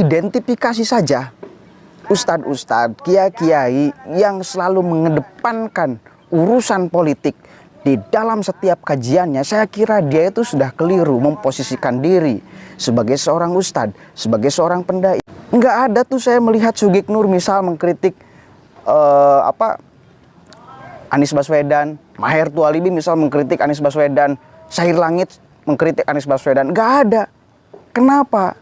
identifikasi saja ustadz-ustadz, kiai-kiai yang selalu mengedepankan urusan politik di dalam setiap kajiannya. Saya kira dia itu sudah keliru memposisikan diri sebagai seorang ustadz, sebagai seorang pendai. Nggak ada tuh saya melihat Sugiknur misal mengkritik Anies Baswedan, Maher Tualibi misal mengkritik Anies Baswedan, Syahir Langit mengkritik Anies Baswedan. Nggak ada. Kenapa?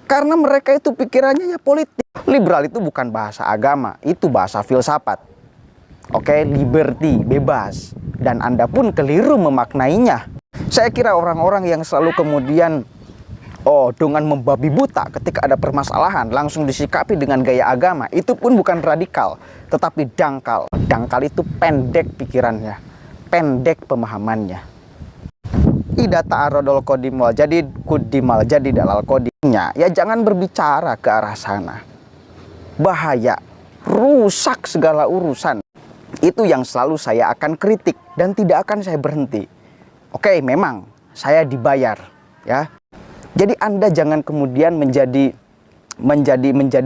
Karena mereka itu pikirannya ya politik. Liberal itu bukan bahasa agama, itu bahasa filsafat. Oke, liberty, bebas. Dan Anda pun keliru memaknainya. Saya kira orang-orang yang selalu kemudian dengan membabi buta ketika ada permasalahan langsung disikapi dengan gaya agama, itu pun bukan radikal, tetapi dangkal. Dangkal itu pendek pikirannya, pendek pemahamannya. Ida ta'arodol kodim wal jadi kudimal jadi dalal kodimnya. Ya jangan berbicara ke arah sana. Bahaya, rusak segala urusan. Itu yang selalu saya akan kritik dan tidak akan saya berhenti. Oke, memang saya dibayar, ya. Jadi Anda jangan kemudian menjadi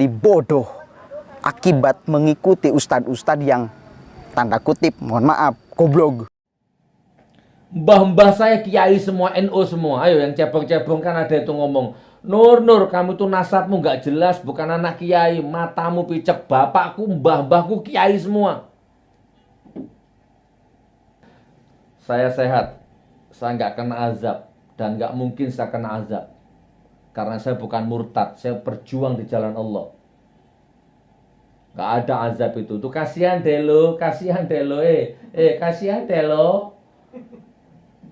bodoh akibat mengikuti ustadz-ustadz yang tanda kutip, mohon maaf, goblok. Mbah-mbah saya kiai semua, NU semua. Ayo yang cebong-cebong kan ada itu ngomong, Nur, kamu tuh nasabmu nggak jelas, bukan anak kiai, matamu picek. Bapakku, mbah-mbahku kiai semua. Saya sehat, saya nggak kena azab dan nggak mungkin saya kena azab. Karena saya bukan murtad, saya berjuang di jalan Allah. Gak ada azab itu. Tuh kasihan deh lo, kasihan deh lo, kasihan deh lo.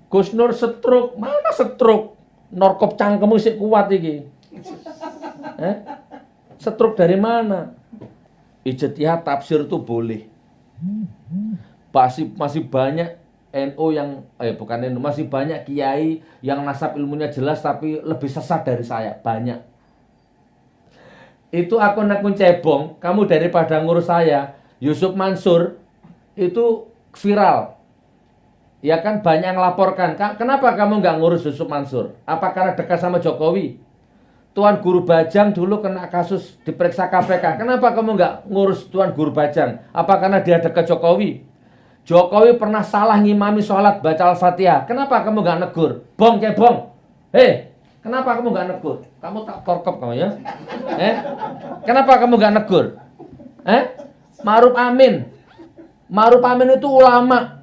Gus Nur stroke, mana stroke? Norkop cangkemmu sih kuat iki. Stroke dari mana? Ijtihad tafsir itu boleh. Masih banyak NU yang bukan NU, masih banyak kiai yang nasab ilmunya jelas tapi lebih sesat dari saya, banyak. Itu akun-akun cebong, kamu daripada ngurus saya, Yusuf Mansur itu viral. Ya kan banyak yang laporkan, kenapa kamu nggak ngurus Yusuf Mansur? Apa karena dekat sama Jokowi? Tuan Guru Bajang dulu kena kasus diperiksa KPK, kenapa kamu nggak ngurus Tuan Guru Bajang? Apa karena dia dekat Jokowi? Jokowi pernah salah ngimami sholat baca Al-Fatihah. Kenapa kamu gak negur? Bong cebong. Kenapa kamu gak negur? Kamu tak korkop kamu ya? Kenapa kamu gak negur? Ma'ruf Amin. Ma'ruf Amin itu ulama.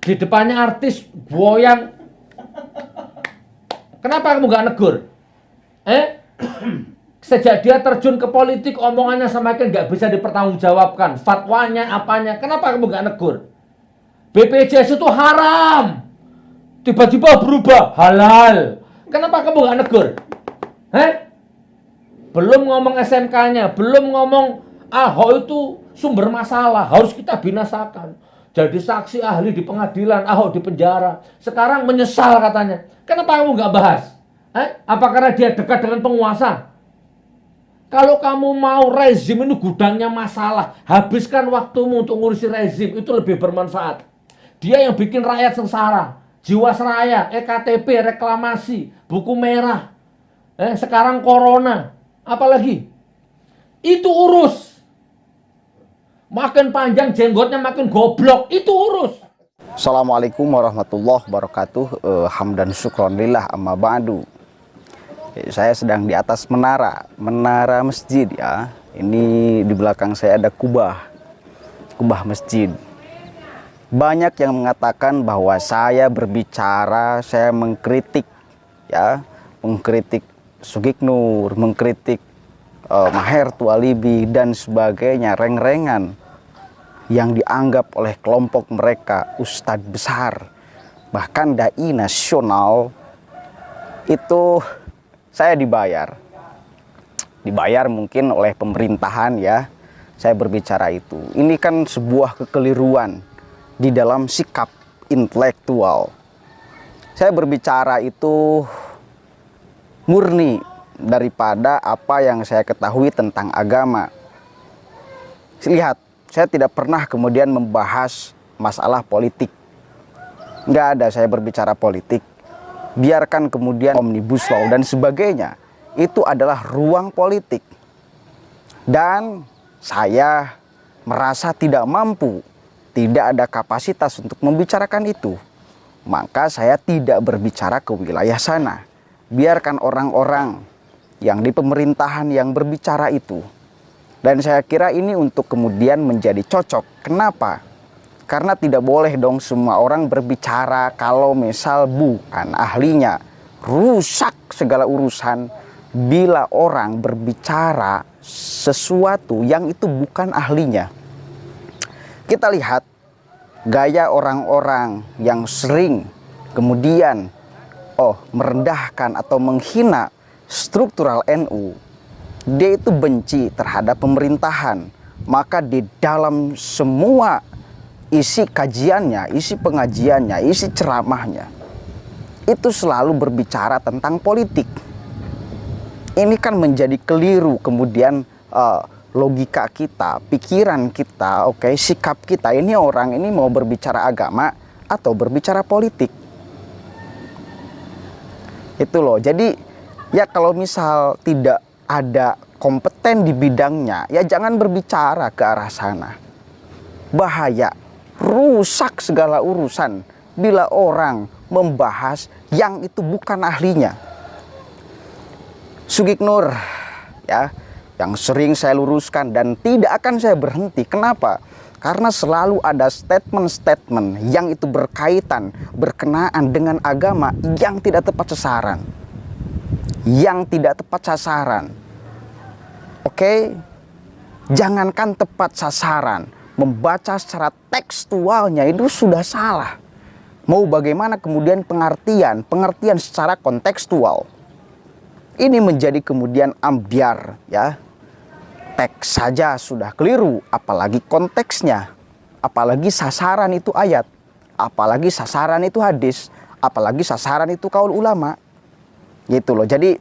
Di depannya artis goyang. Kenapa kamu gak negur? Sejak dia terjun ke politik, omongannya semakin gak bisa dipertanggungjawabkan. Fatwanya, apanya. Kenapa kamu gak negur? BPJS itu haram. Tiba-tiba berubah. Halal. Kenapa kamu gak negur? Belum ngomong SMK-nya. Belum ngomong Ahok itu sumber masalah. Harus kita binasakan. Jadi saksi ahli di pengadilan. Ahok di penjara. Sekarang menyesal katanya. Kenapa kamu gak bahas? Apa karena dia dekat dengan penguasa? Kalau kamu mau rezim ini gudangnya masalah, habiskan waktumu untuk ngurusi rezim, itu lebih bermanfaat. Dia yang bikin rakyat sengsara, Jiwasraya, EKTP, reklamasi, buku merah, sekarang corona, apalagi. Itu urus. Makin panjang jenggotnya makin goblok, itu urus. Assalamualaikum warahmatullahi wabarakatuh. Hamdan syukronillah amma ba'du. Saya sedang di atas menara masjid ya. Ini di belakang saya ada kubah masjid. Banyak yang mengatakan bahwa saya berbicara, saya mengkritik ya, mengkritik Sugiknur, mengkritik Maher Tualibi dan sebagainya, reng-rengan yang dianggap oleh kelompok mereka ustadz besar, bahkan dai nasional. Itu saya dibayar mungkin oleh pemerintahan ya, saya berbicara itu. Ini kan sebuah kekeliruan di dalam sikap intelektual. Saya berbicara itu murni daripada apa yang saya ketahui tentang agama. Lihat, saya tidak pernah kemudian membahas masalah politik. Nggak ada saya berbicara politik. Biarkan kemudian omnibus law dan sebagainya itu adalah ruang politik. Dan saya merasa tidak mampu, tidak ada kapasitas untuk membicarakan itu. Maka saya tidak berbicara ke wilayah sana. Biarkan orang-orang yang di pemerintahan yang berbicara itu. Dan saya kira ini untuk kemudian menjadi cocok. Kenapa? Karena tidak boleh dong semua orang berbicara kalau misal bukan ahlinya. Rusak segala urusan bila orang berbicara sesuatu yang itu bukan ahlinya. Kita lihat gaya orang-orang yang sering kemudian merendahkan atau menghina struktural NU. Dia itu benci terhadap pemerintahan. Maka di dalam semua isi kajiannya, isi pengajiannya, isi ceramahnya, itu selalu berbicara tentang politik. Ini kan menjadi keliru kemudian logika kita, pikiran kita, sikap kita. Ini orang ini mau berbicara agama atau berbicara politik. Itu loh. Jadi ya kalau misal tidak ada kompeten di bidangnya, ya jangan berbicara ke arah sana. Bahaya, rusak segala urusan bila orang membahas yang itu bukan ahlinya. Sugiknur ya, yang sering saya luruskan dan tidak akan saya berhenti. Kenapa? Karena selalu ada statement-statement yang itu berkaitan, berkenaan dengan agama yang tidak tepat sasaran. Yang tidak tepat sasaran. Jangankan tepat sasaran, membaca secara tekstualnya itu sudah salah. Mau bagaimana kemudian pengertian secara kontekstual. Ini menjadi kemudian ambiar ya. Teks saja sudah keliru, apalagi konteksnya, apalagi sasaran itu ayat, apalagi sasaran itu hadis, apalagi sasaran itu kaul ulama. Gitu loh. Jadi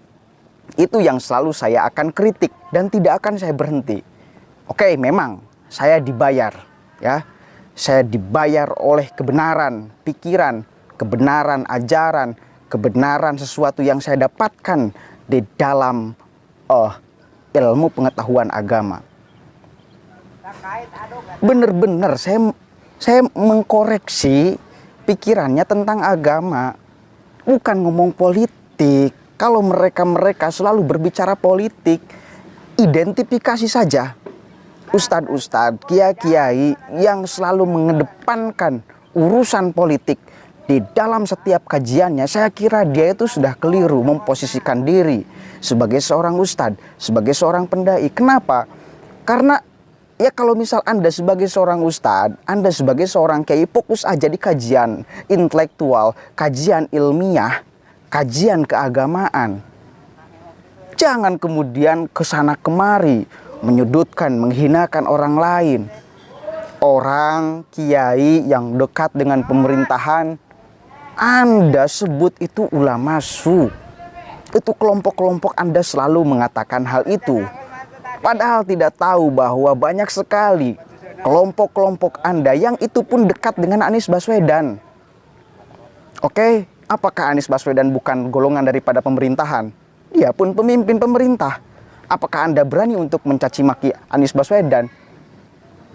itu yang selalu saya akan kritik dan tidak akan saya berhenti. Memang saya dibayar ya. Saya dibayar oleh kebenaran pikiran, kebenaran ajaran, kebenaran sesuatu yang saya dapatkan di dalam ilmu pengetahuan agama. Benar-benar saya mengkoreksi pikirannya tentang agama, bukan ngomong politik. Kalau mereka selalu berbicara politik, identifikasi saja ustadz-ustadz, kiai-kiai yang selalu mengedepankan urusan politik di dalam setiap kajiannya. Saya kira dia itu sudah keliru memposisikan diri sebagai seorang ustadz, sebagai seorang pendai. Kenapa? Karena ya kalau misal Anda sebagai seorang ustadz, Anda sebagai seorang kiai, fokus aja di kajian intelektual, kajian ilmiah, kajian keagamaan. Jangan kemudian kesana kemari menyudutkan, menghinakan orang lain. Orang kiai yang dekat dengan pemerintahan, Anda sebut itu ulama su. Itu kelompok-kelompok Anda selalu mengatakan hal itu. Padahal tidak tahu bahwa banyak sekali kelompok-kelompok Anda yang itu pun dekat dengan Anies Baswedan. Apakah Anies Baswedan bukan golongan daripada pemerintahan? Dia pun pemimpin pemerintah. Apakah Anda berani untuk mencaci maki Anies Baswedan?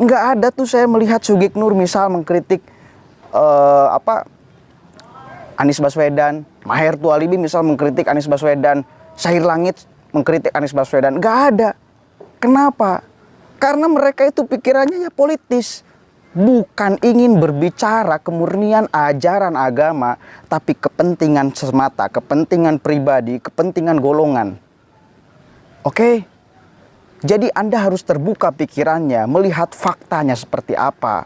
Nggak ada tuh saya melihat Sugiknur misal mengkritik Anies Baswedan, Maher Tualibi misal mengkritik Anies Baswedan, Syahir Langit mengkritik Anies Baswedan. Nggak ada. Kenapa? Karena mereka itu pikirannya ya politis. Bukan ingin berbicara kemurnian ajaran agama, tapi kepentingan semata, kepentingan pribadi, kepentingan golongan. Jadi Anda harus terbuka pikirannya, melihat faktanya seperti apa.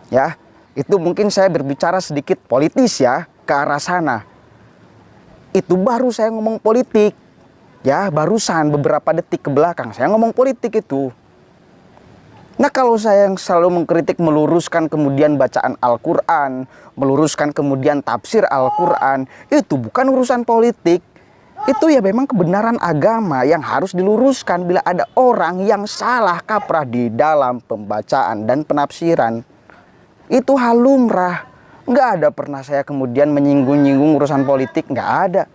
Ya, itu mungkin saya berbicara sedikit politis ya, ke arah sana. Itu baru saya ngomong politik. Ya, barusan beberapa detik ke belakang saya ngomong politik itu. Nah, kalau saya yang selalu mengkritik, meluruskan kemudian bacaan Al-Quran, meluruskan kemudian tafsir Al-Quran, itu bukan urusan politik. Itu ya memang kebenaran agama yang harus diluruskan bila ada orang yang salah kaprah di dalam pembacaan dan penafsiran. Itu hal lumrah. Nggak ada pernah saya kemudian menyinggung-nyinggung urusan politik, nggak ada.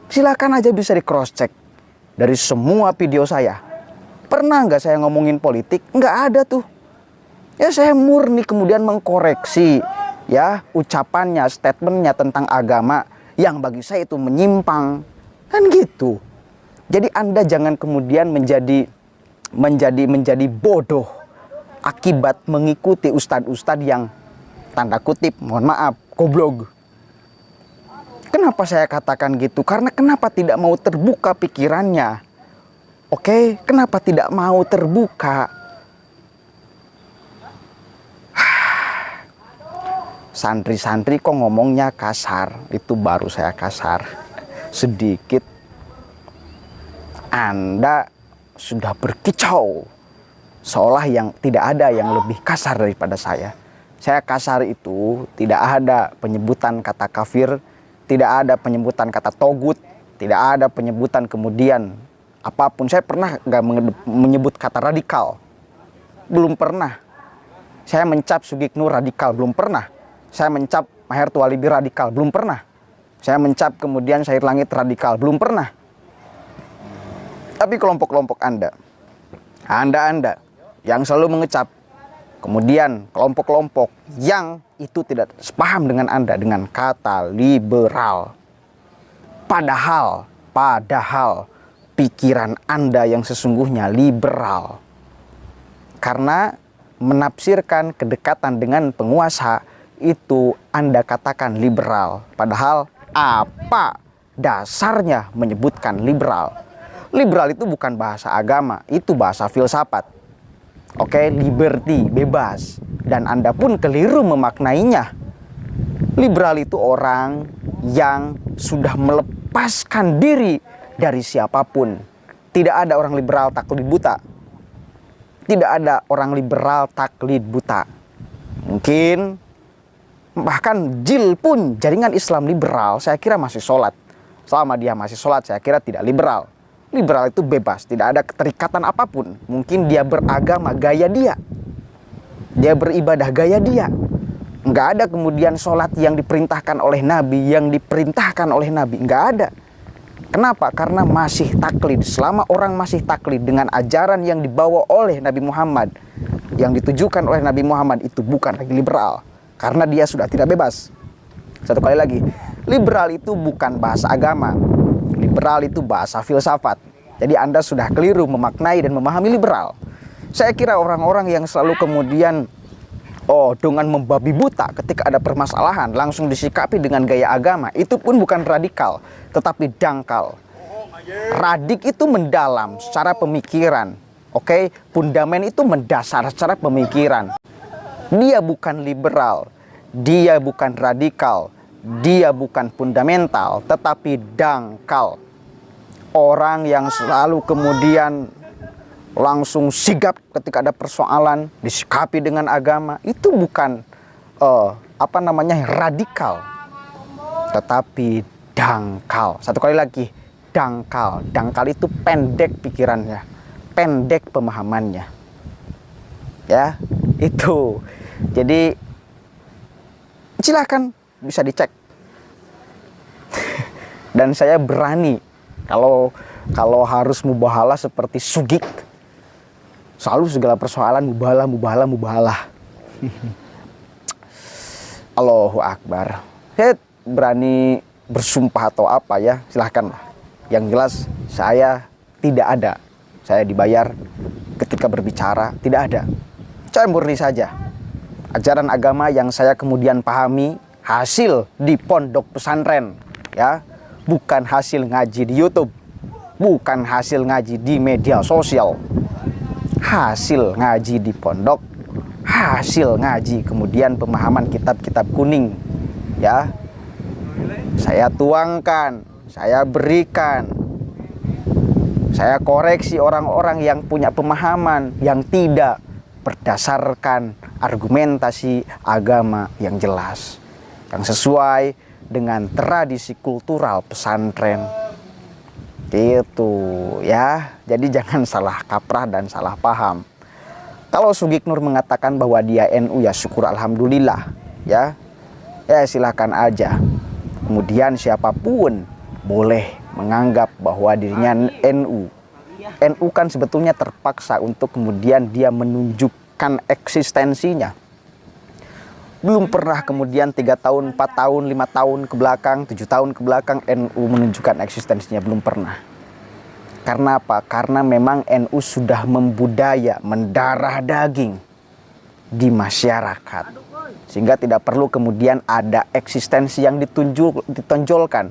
Silakan aja bisa di cross check dari semua video saya. Pernah nggak saya ngomongin politik? Nggak ada tuh. Ya saya murni kemudian mengkoreksi ya ucapannya, statementnya tentang agama yang bagi saya itu menyimpang. Kan gitu. Jadi Anda jangan kemudian menjadi bodoh akibat mengikuti ustadz-ustadz yang tanda kutip, mohon maaf, goblok. Kenapa saya katakan gitu? Karena kenapa tidak mau terbuka pikirannya? Oke, kenapa tidak mau terbuka? Santri-santri kok ngomongnya kasar. Itu baru saya kasar. Sedikit. Anda sudah berkicau. Seolah yang tidak ada yang lebih kasar daripada saya. Saya kasar itu tidak ada penyebutan kata kafir. Tidak ada penyebutan kata togut, tidak ada penyebutan kemudian apapun. Saya pernah nggak menyebut kata radikal? Belum pernah. Saya mencap Sugiknur radikal? Belum pernah. Saya mencap Maher Tuwalibi radikal? Belum pernah. Saya mencap kemudian Syahir Langit radikal? Belum pernah. Tapi kelompok-kelompok Anda yang selalu mengecap, kemudian kelompok-kelompok yang itu tidak sepaham dengan Anda dengan kata liberal. Padahal pikiran Anda yang sesungguhnya liberal. Karena menafsirkan kedekatan dengan penguasa itu Anda katakan liberal. Padahal apa dasarnya menyebutkan liberal? Liberal itu bukan bahasa agama, itu bahasa filsafat. Oke, liberty, bebas. Dan Anda pun keliru memaknainya. Liberal itu orang yang sudah melepaskan diri dari siapapun. Tidak ada orang liberal taklid buta. Tidak ada orang liberal taklid buta. Mungkin bahkan JIL pun, jaringan Islam liberal, saya kira masih sholat. Selama dia masih sholat, saya kira tidak liberal. Liberal itu bebas, tidak ada keterikatan apapun. Mungkin dia beragama gaya dia. Dia beribadah gaya dia. Nggak ada kemudian sholat yang diperintahkan oleh Nabi, yang diperintahkan oleh Nabi. Nggak ada. Kenapa? Karena masih taklid. Selama orang masih taklid dengan ajaran yang dibawa oleh Nabi Muhammad, yang ditujukan oleh Nabi Muhammad, itu bukan lagi liberal. Karena dia sudah tidak bebas. Satu kali lagi, liberal itu bukan bahasa agama. Liberal itu bahasa filsafat. Jadi Anda sudah keliru memaknai dan memahami liberal. Saya kira orang-orang yang selalu kemudian dengan membabi buta ketika ada permasalahan langsung disikapi dengan gaya agama, itu pun bukan radikal, tetapi dangkal. Radik itu mendalam secara pemikiran. Oke, fundamen itu mendasar secara pemikiran. Dia bukan liberal, dia bukan radikal, dia bukan fundamental, tetapi dangkal. Orang yang selalu kemudian langsung sigap ketika ada persoalan, disikapi dengan agama, itu bukan radikal, tetapi dangkal. Satu kali lagi, dangkal. Dangkal itu pendek pikirannya, pendek pemahamannya. Ya, itu. Jadi silakan bisa dicek. Dan saya berani kalau harus mubahalah seperti Sugik, selalu segala persoalan mubahalah. Allahu Akbar. Saya berani bersumpah atau apa ya, silahkan. Yang jelas saya tidak ada. Saya dibayar ketika berbicara, tidak ada. Saya murni saja. Ajaran agama yang saya kemudian pahami hasil di pondok pesantren, ya. Bukan hasil ngaji di YouTube, bukan hasil ngaji di media sosial. Hasil ngaji di pondok, hasil ngaji kemudian pemahaman kitab-kitab kuning, ya. Saya tuangkan, saya berikan, saya koreksi orang-orang yang punya pemahaman yang tidak berdasarkan argumentasi agama yang jelas, yang sesuai dengan tradisi kultural pesantren. Itu ya. Jadi jangan salah kaprah dan salah paham. Kalau Sugiknur mengatakan bahwa dia NU, ya syukur alhamdulillah, ya. Ya silakan aja. Kemudian siapapun boleh menganggap bahwa dirinya NU. NU kan sebetulnya terpaksa untuk kemudian dia menunjukkan eksistensinya. Belum pernah kemudian 3 tahun, 4 tahun, 5 tahun ke belakang, 7 tahun ke belakang NU menunjukkan eksistensinya, belum pernah. Karena apa? Karena memang NU sudah membudaya, mendarah daging di masyarakat. Sehingga tidak perlu kemudian ada eksistensi yang ditonjolkan.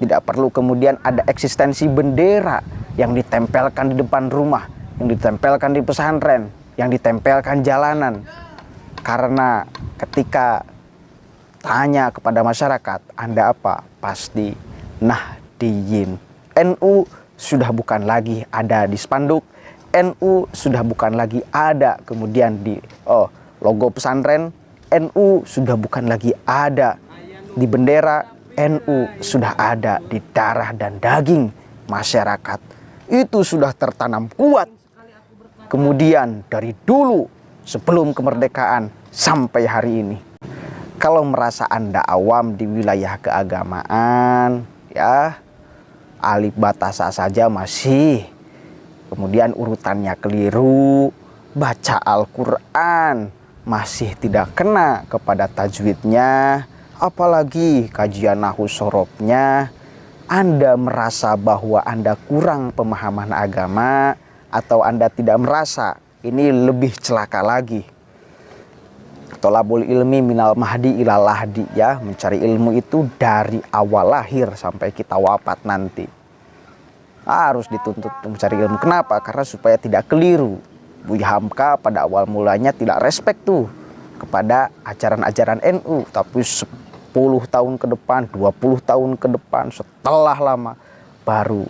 Tidak perlu kemudian ada eksistensi bendera yang ditempelkan di depan rumah, yang ditempelkan di pesantren, yang ditempelkan jalanan. Karena ketika tanya kepada masyarakat, Anda apa? Pasti Nahdiyin. NU sudah bukan lagi ada di spanduk, NU sudah bukan lagi ada kemudian di logo pesantren, NU sudah bukan lagi ada di bendera, NU sudah ada di darah dan daging masyarakat. Itu sudah tertanam kuat. Kemudian dari dulu sebelum kemerdekaan sampai hari ini. Kalau merasa Anda awam di wilayah keagamaan, ya alif batasa saja masih, kemudian urutannya keliru, baca Al-Quran masih tidak kena kepada tajwidnya, apalagi kajian nahwu sorobnya, Anda merasa bahwa Anda kurang pemahaman agama, atau Anda tidak merasa, ini lebih celaka lagi. Tolabul ilmi minal mahdi ilal lahdi, ya, mencari ilmu itu dari awal lahir sampai kita wafat nanti. Harus dituntut mencari ilmu. Kenapa? Karena supaya tidak keliru. Buya Hamka pada awal mulanya tidak respect tuh kepada ajaran-ajaran NU, tapi 10 tahun ke depan, 20 tahun ke depan, setelah lama baru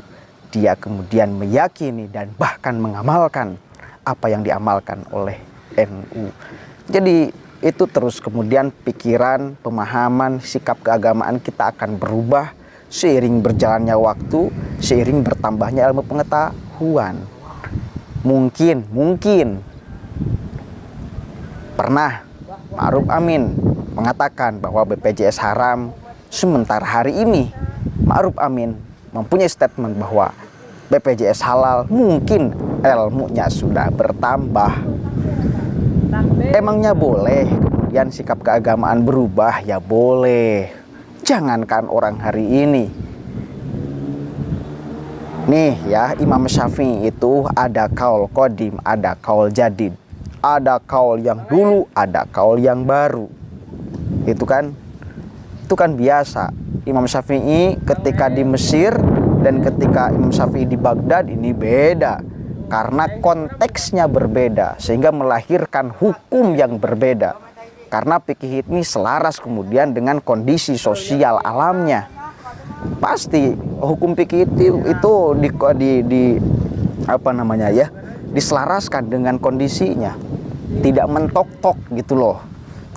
dia kemudian meyakini dan bahkan mengamalkan apa yang diamalkan oleh NU. Jadi itu terus kemudian pikiran, pemahaman, sikap keagamaan kita akan berubah seiring berjalannya waktu, seiring bertambahnya ilmu pengetahuan. Mungkin pernah Ma'ruf Amin mengatakan bahwa BPJS haram. Sementara hari ini Ma'ruf Amin mempunyai statement bahwa BPJS halal. Mungkin ilmunya sudah bertambah. Emangnya boleh kemudian sikap keagamaan berubah? Ya boleh. Jangankan orang hari ini. Nih ya, Imam Syafi'i itu ada kaul qadim, ada kaul jadid. Ada kaul yang dulu, ada kaul yang baru. Itu kan biasa. Imam Syafi'i ketika di Mesir dan ketika Imam Syafi'i di Baghdad ini beda. Karena konteksnya berbeda, sehingga melahirkan hukum yang berbeda. Karena fikih ini selaras kemudian dengan kondisi sosial alamnya. Pasti hukum fikih itu diselaraskan dengan kondisinya. Tidak mentok-tok gitu loh.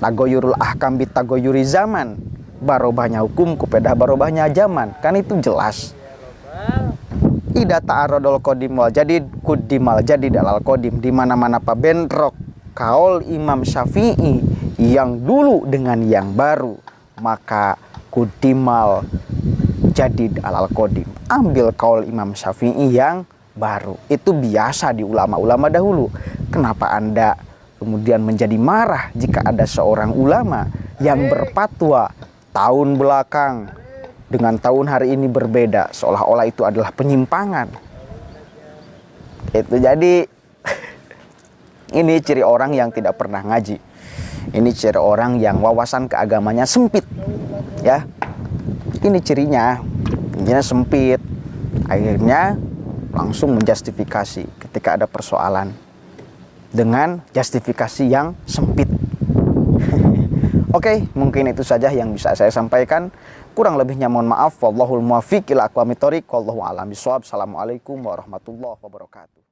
Tagoyurul ahkam bit tagoyuri zaman. Barobahnya hukum kepada barobahnya zaman. Kan itu jelas. Ida ta'arodol kodim wal jadid kudimal jadid alal kodim. Di mana-mana Pak bentrok kaul Imam Syafi'i yang dulu dengan yang baru, maka kudimal jadid alal kodim. Ambil kaul Imam Syafi'i yang baru. Itu biasa di ulama-ulama dahulu. Kenapa Anda kemudian menjadi marah jika ada seorang ulama yang berfatwa tahun belakang dengan tahun hari ini berbeda, seolah-olah itu adalah penyimpangan? Itu jadi ini ciri orang yang tidak pernah ngaji. Ini ciri orang yang wawasan keagamanya sempit, ya. Ini cirinya sempit. Akhirnya langsung menjustifikasi ketika ada persoalan dengan justifikasi yang sempit. Oke, mungkin itu saja yang bisa saya sampaikan. Kurang lebihnya mohon maaf. Wallahul muwaffiq ila aqwamit thoriq. Wallahu a'lam bishawab. Assalamualaikum warahmatullahi wabarakatuh.